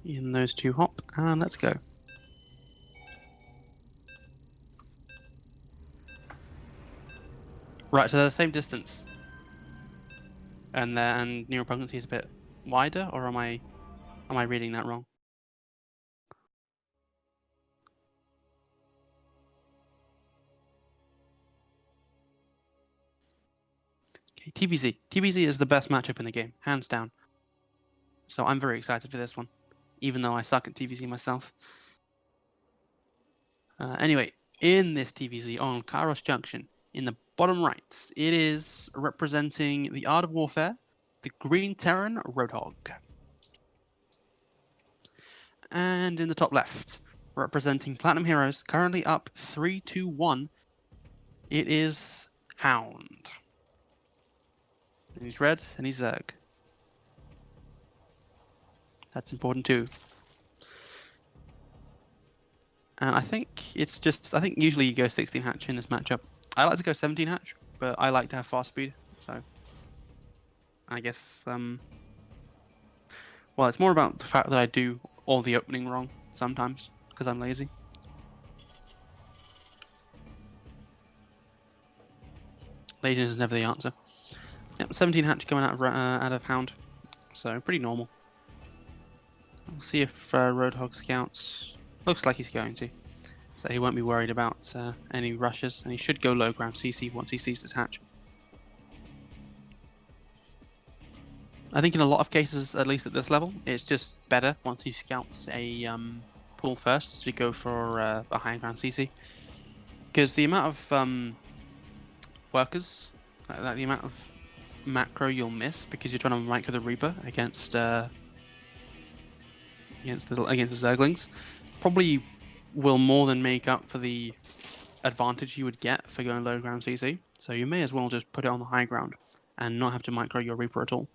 In those two hop, and let's go. Right, so they're the same distance. And neural potency is a bit wider, or am I reading that wrong? Okay, TBZ. TBZ is the best matchup in the game, hands down. So I'm very excited for this one, even though I suck at TVZ myself. Anyway, in this TVZ on Kairos Junction, in the bottom right, it is representing the Art of Warfare, the Green Terran Roadhog. And in the top left, representing Platinum Heroes, currently up 3-1, it is Hound. And he's red, and he's Zerg. That's important too. And I think it's just, I think usually you go 16 hatch in this matchup. I like to go 17 hatch, but I like to have fast speed, so I guess, well, it's more about the fact that I do all the opening wrong sometimes, because I'm lazy. Laziness is never the answer. Yep, 17 hatch coming out of Hound, so pretty normal. We'll see if Roadhog scouts. Looks like he's going to, so he won't be worried about any rushes, and he should go low ground CC once he sees this hatch. I think in a lot of cases, at least at this level, it's just better once he scouts a pool first to go for a high ground CC, because the amount of workers, like the amount of macro you'll miss because you're trying to micro the Reaper against the Zerglings, probably will more than make up for the advantage you would get for going low ground CC. So you may as well just put it on the high ground and not have to micro your Reaper at all.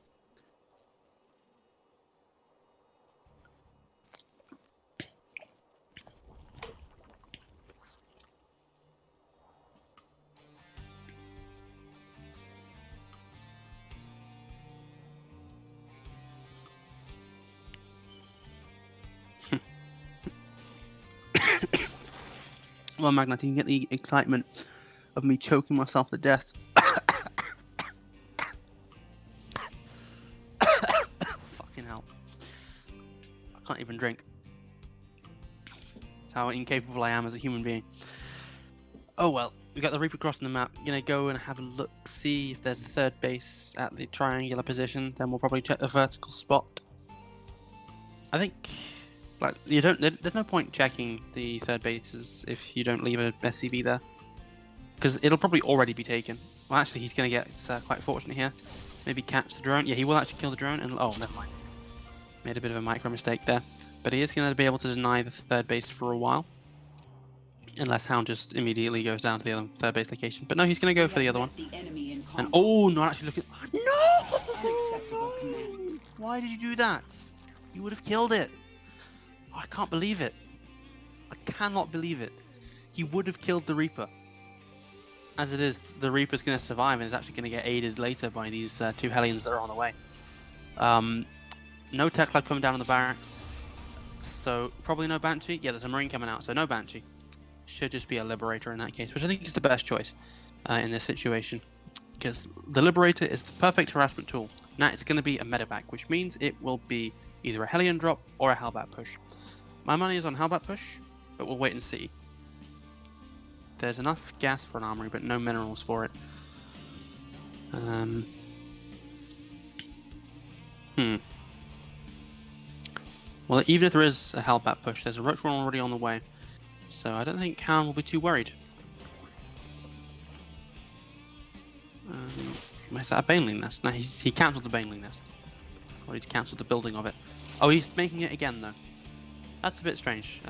Well, Magna, you can get the excitement of me choking myself to death. Fucking hell. I can't even drink. That's how incapable I am as a human being. Oh well, we got the Reaper crossing the map. Gonna go and have a look, see if there's a third base at the triangular position. Then we'll probably check the vertical spot. I think, like, there's no point checking the third bases if you don't leave a SCV there, because it'll probably already be taken. Well, actually, he's gonna get quite fortunate here. Maybe catch the drone. Yeah, he will actually kill the drone. And oh, never mind. Made a bit of a micro mistake there, but he is gonna be able to deny the third base for a while, unless Hound just immediately goes down to the other third base location. But no, he's gonna go for the other one. And oh, not actually looking. No! Why did you do that? You would have killed it. Oh, I can't believe it. I cannot believe it. He would have killed the Reaper. As it is, the Reaper's going to survive and is actually going to get aided later by these two Hellions that are on the way. No Tech Club coming down on the barracks. So, probably no Banshee. Yeah, there's a Marine coming out, so no Banshee. Should just be a Liberator in that case, which I think is the best choice in this situation. Because the Liberator is the perfect harassment tool. Now, it's going to be a medevac, which means it will be either a Hellion drop or a Hellbat push. My money is on Hellbat push, but we'll wait and see. There's enough gas for an armory, but no minerals for it. Well, even if there is a Hellbat push, there's a Roach Run already on the way, so I don't think Hound will be too worried. Is that a Baneling Nest? No, he cancelled the Baneling Nest. Or he's cancelled the building of it. Oh, he's making it again, though. That's a bit strange.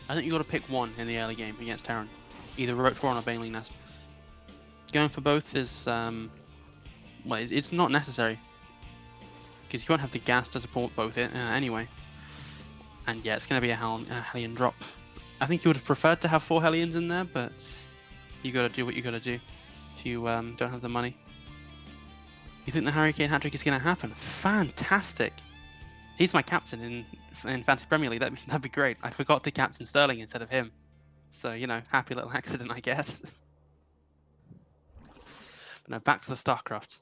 I think you got to pick one in the early game against Terran. Either Roach Warren or Baneling Nest. Going for both is, well, it's not necessary. Because you won't have the gas to support both anyway. And yeah, it's going to be a Hellion drop. I think you would have preferred to have 4 Hellions in there, but you got to do what you got to do if you don't have the money. You think the Hurricane hat-trick is going to happen? Fantastic! He's my captain in Fantasy Premier League. That'd be great. I forgot to captain Sterling instead of him. So, you know, happy little accident, I guess. But no, back to the StarCraft.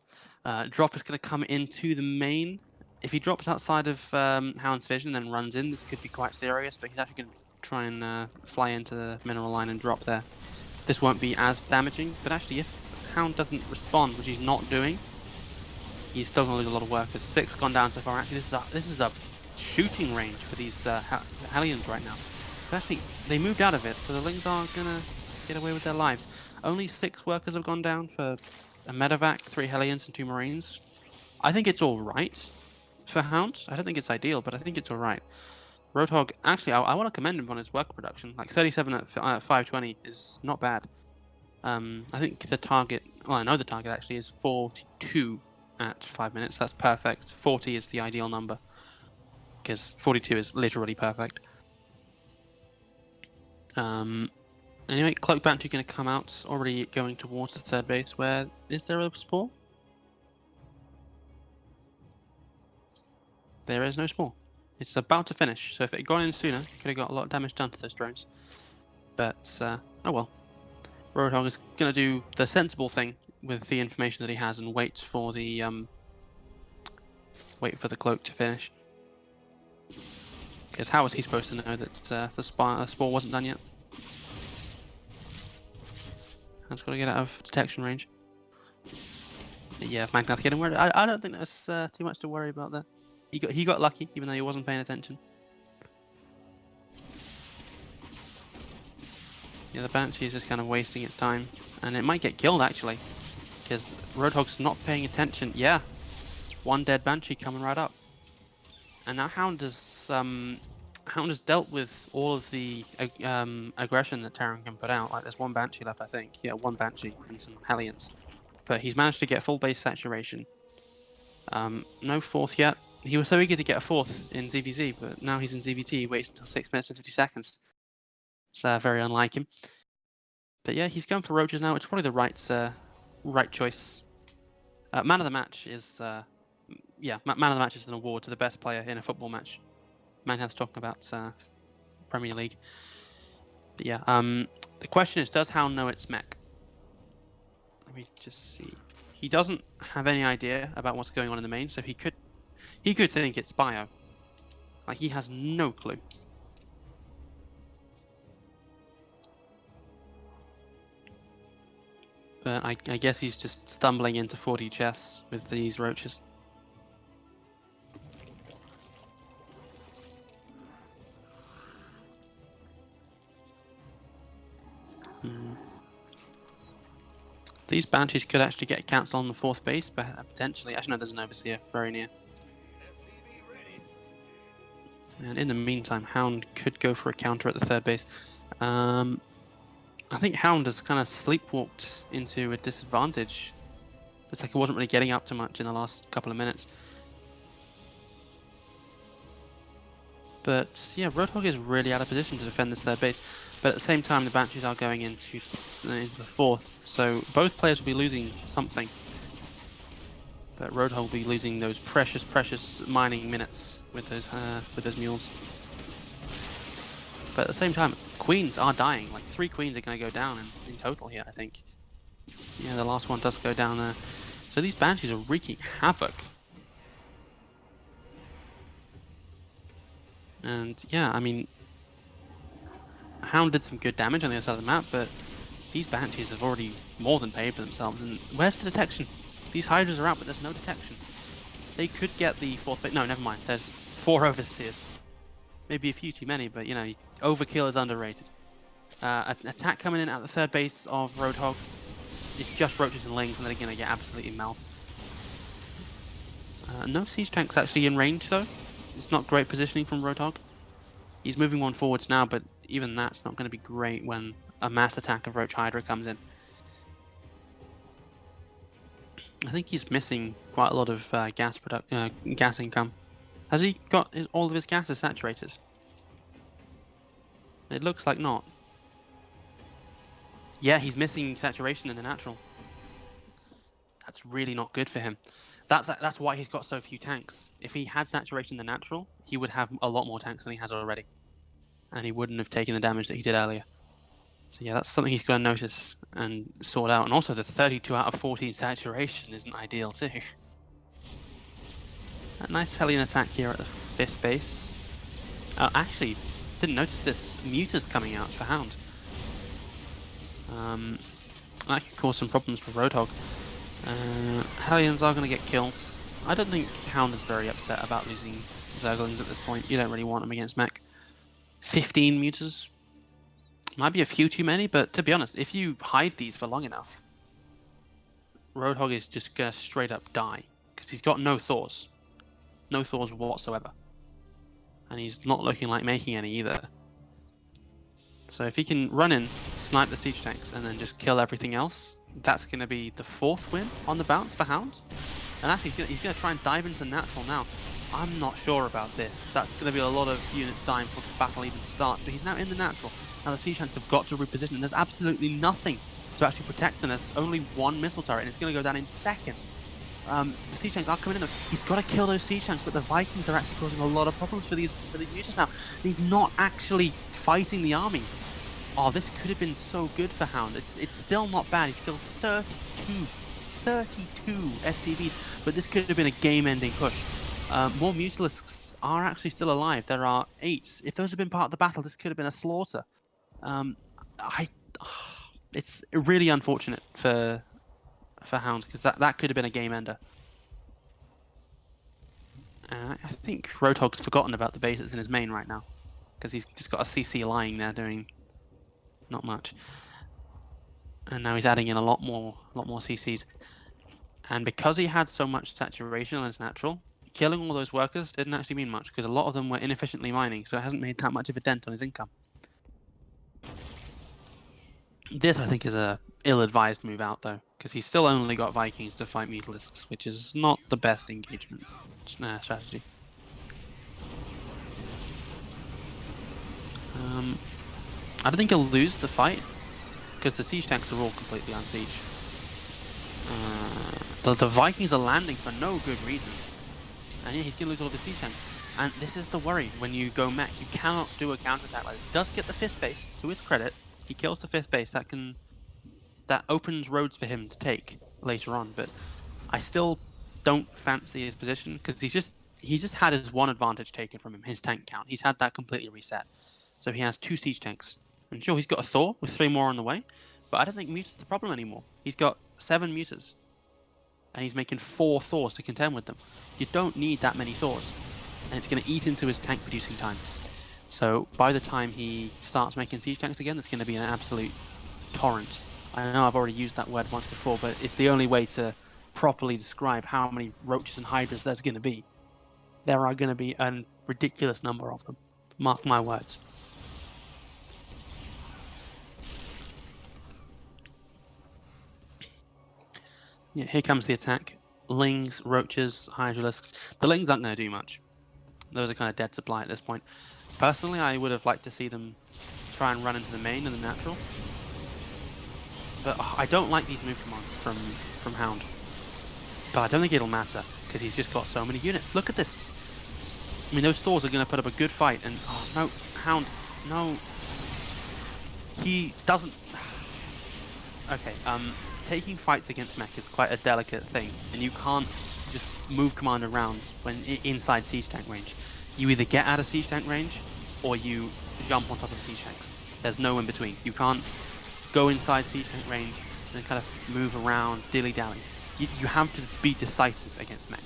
Drop is going to come into the main. If he drops outside of Hound's vision and runs in, this could be quite serious, but he's actually going to try and fly into the mineral line and drop there. This won't be as damaging, but actually if Hound doesn't respond, which he's not doing, he's still going to lose a lot of work. There's 6 gone down so far. Actually, this is a shooting range for these Hellions right now. But actually, they moved out of it, so the Lings are going to get away with their lives. Only 6 workers have gone down for a medevac, 3 Hellions and 2 Marines. I think it's alright for Hound. I don't think it's ideal, but I think it's alright. Roadhog, actually, I want to commend him on his work production. Like 37 at 520 is not bad. I think the target, well, I know the target actually is 42 at 5 minutes. That's perfect. 40 is the ideal number, because 42 is literally perfect. Anyway, Cloak Banshee going to come out, already going towards the third base. Where is there a spore? There is no spore. It's about to finish, so if it had gone in sooner, it could have got a lot of damage done to those drones. But, oh well. Roadhog is going to do the sensible thing with the information that he has and wait for the cloak to finish. Because how was he supposed to know that the spore wasn't done yet? That's got to get out of detection range. But yeah, Magnath getting worried. I don't think there's too much to worry about there. He got lucky, even though he wasn't paying attention. Yeah, the Banshee is just kind of wasting its time, and it might get killed actually, because Roadhog's not paying attention. Yeah, it's one dead Banshee coming right up, and now Hound has dealt with all of the aggression that Terran can put out. Like there's one Banshee left, I think. Yeah, one Banshee and some Hellions, but he's managed to get full base saturation. No 4th yet. He was so eager to get a 4th in ZvZ, but now he's in ZvT. He waits until 6 minutes and 50 seconds. It's very unlike him. But yeah, he's going for roaches now. It's probably the right choice. Man of the match is man of the match is an award to the best player in a football match. Manhat's talking about Premier League. But yeah, the question is, does Hound know it's mech? Let me just see. He doesn't have any idea about what's going on in the main, so he could think it's bio. Like he has no clue. But I guess he's just stumbling into 40 chests with these roaches. These Banshees could actually get cancelled on the 4th base, but potentially. Actually, no, there's an Overseer very near. And in the meantime, Hound could go for a counter at the 3rd base. I think Hound has kind of sleepwalked into a disadvantage. Looks like he wasn't really getting up to much in the last couple of minutes. But yeah, Roadhog is really out of position to defend this 3rd base. But at the same time, the Banshees are going into the 4th, so both players will be losing something. But Roadhog will be losing those precious mining minutes with those mules. But at the same time, queens are dying. Like 3 queens are going to go down in total here, I think. Yeah, the last one does go down there. So these Banshees are wreaking havoc. And yeah, I mean, Hound did some good damage on the other side of the map, but these Banshees have already more than paid for themselves. And where's the detection? These Hydras are out, but there's no detection. They could get the 4th base. No, never mind. There's 4 Overseers. Maybe a few too many, but you know, overkill is underrated. An attack coming in at the 3rd base of Roadhog. It's just roaches and lings, and they're going to get absolutely melted. No siege tanks actually in range, though. It's not great positioning from Roadhog. He's moving one forwards now, but even that's not going to be great when a mass attack of Roach Hydra comes in. I think he's missing quite a lot of gas income. Has he got all of his gases saturated? It looks like not. Yeah, he's missing saturation in the natural. That's really not good for him. That's why he's got so few tanks. If he had saturation in the natural, he would have a lot more tanks than he has already, and he wouldn't have taken the damage that he did earlier. So yeah, that's something he's going to notice and sort out. And also the 32 out of 14 saturation isn't ideal too. A nice Hellion attack here at the 5th base. Actually, didn't notice this. Muta's coming out for Hound. That could cause some problems for Roadhog. Hellions are going to get killed. I don't think Hound is very upset about losing Zerglings at this point. You don't really want them against mech. 15 Mutas. Might be a few too many, but to be honest, if you hide these for long enough, Roadhog is just going to straight up die. Because he's got no Thors. No Thors whatsoever. And he's not looking like making any either. So if he can run in, snipe the siege tanks, and then just kill everything else, that's going to be the 4th win on the bounce for Hound. And actually, he's going to try and dive into the natural now. I'm not sure about this. That's going to be a lot of units dying before the battle even starts. But he's now in the natural. Now the siege tanks have got to reposition. And there's absolutely nothing to actually protect them. There's only one missile turret, and it's going to go down in seconds. The siege tanks are coming in though. He's got to kill those siege tanks, but the Vikings are actually causing a lot of problems for these mutants now. He's not actually fighting the army. Oh, this could have been so good for Hound. It's still not bad. He's killed 32 SCVs, but this could have been a game-ending push. More Mutalisks are actually still alive. There are 8. If those had been part of the battle, this could have been a slaughter. It's really unfortunate for Hound, because that could have been a game ender. I think Roadhog's forgotten about the bases in his main right now, because he's just got a CC lying there doing not much, and now he's adding in a lot more CCs. And because he had so much saturation on his natural, killing all those workers didn't actually mean much, because a lot of them were inefficiently mining, so it hasn't made that much of a dent on his income. This, I think, is a ill-advised move out, though, because he's still only got Vikings to fight Mutalisks, which is not the best engagement strategy. I don't think he'll lose the fight, because the siege tanks are all completely on siege. The Vikings are landing for no good reason, and yeah, he's going to lose all of his siege tanks. And this is the worry when you go mech. You cannot do a counterattack like this. He does get the 5th base, to his credit. He kills the 5th base. That opens roads for him to take later on. But I still don't fancy his position, because he's just had his one advantage taken from him, his tank count. He's had that completely reset. So he has 2 siege tanks. And sure, he's got a Thor with 3 more on the way, but I don't think Muta's the problem anymore. He's got 7 Mutas, and he's making 4 Thors to contend with them. You don't need that many Thors, and it's going to eat into his tank producing time. So by the time he starts making siege tanks again, it's going to be an absolute torrent. I know I've already used that word once before, but it's the only way to properly describe how many roaches and hydras there's going to be. There are going to be a ridiculous number of them. Mark my words. Yeah, here comes the attack. Lings, roaches, hydralisks. The lings aren't going to do much. Those are kind of dead supply at this point. Personally, I would have liked to see them try and run into the main and the natural. But I don't like these move commands from Hound. But I don't think it'll matter, because he's just got so many units. Look at this. I mean, those Thors are going to put up a good fight, and oh no, Hound, no. He doesn't... Okay, taking fights against mech is quite a delicate thing, and you can't just move command around when inside siege tank range. You either get out of siege tank range, or you jump on top of the siege tanks. There's no in between. You can't go inside siege tank range and kind of move around, dilly-dally. You have to be decisive against mech.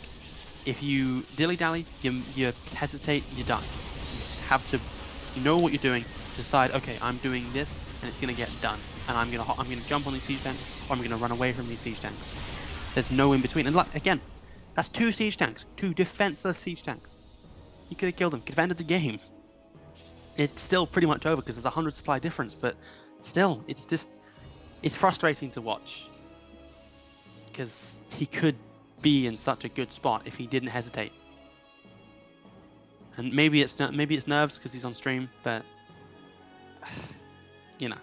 If you dilly-dally, you hesitate, you die. You just have to know what you're doing, decide, okay, I'm doing this, and it's going to get done. And I'm gonna jump on these siege tanks, or I'm gonna run away from these siege tanks. There's no in between. And like, again, that's 2 siege tanks, 2 defenseless siege tanks. You could have killed them, could have ended the game. It's still pretty much over because there's a 100 supply difference, but still, it's frustrating to watch, because he could be in such a good spot if he didn't hesitate. And maybe it's nerves because he's on stream, but you know.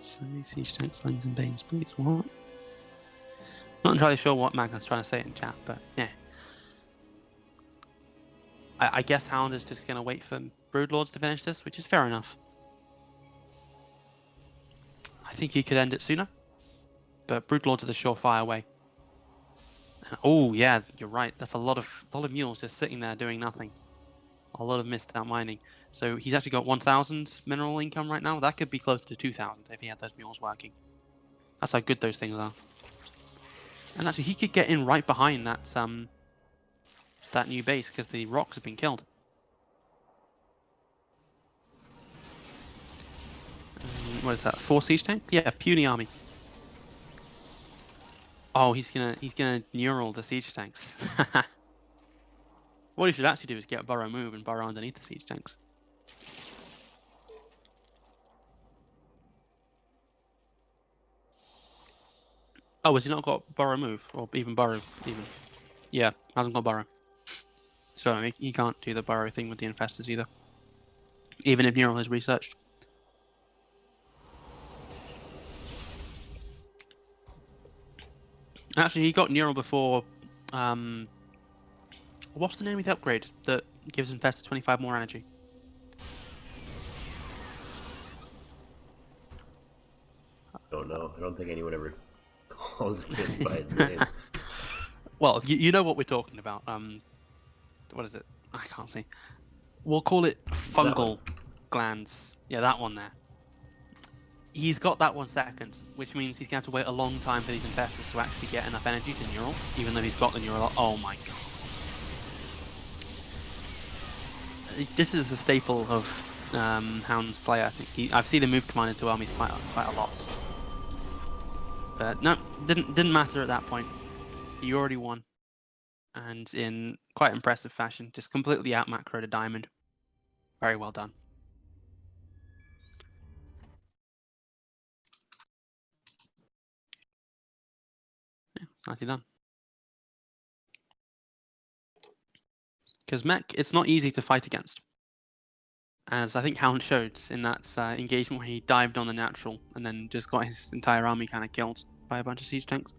So siege tank slings and banes, please. What? Not entirely sure what Magnus trying to say in chat, but yeah. I guess Hound is just going to wait for Broodlords to finish this, which is fair enough. I think he could end it sooner, but Broodlords are the surefire way. Oh yeah, you're right. That's a lot of mules just sitting there doing nothing. A lot of missed out mining. So he's actually got 1,000 mineral income right now. That could be closer to 2,000 if he had those mules working. That's how good those things are. And actually, he could get in right behind that that new base because the rocks have been killed. What is that? 4 siege tanks? Yeah, puny army. Oh, he's gonna neural the siege tanks. What he should actually do is get a burrow move and burrow underneath the siege tanks. Oh, has he not got burrow move or even burrow even? Yeah, hasn't got burrow. So I mean, he can't do the burrow thing with the infestors either. Even if neural is researched. Actually, he got neural before. What's the name of the upgrade that gives infestors 25 more energy? I don't know. I don't think anyone ever calls it by its name. Well, you know what we're talking about. What is it? I can't see. We'll call it fungal glands. Yeah, that one there. He's got that 1 second, which means he's going to have to wait a long time for these infestors to actually get enough energy to neural, even though he's got the neural. Oh my god. This is a staple of Hound's play, I think. I've seen him move command into armies quite a lot. But no, didn't matter at that point. He already won. And in quite impressive fashion, just completely out macroed a diamond. Very well done. Yeah, nicely done. Because mech, it's not easy to fight against. As I think Hound showed in that engagement where he dived on the natural and then just got his entire army kind of killed by a bunch of siege tanks.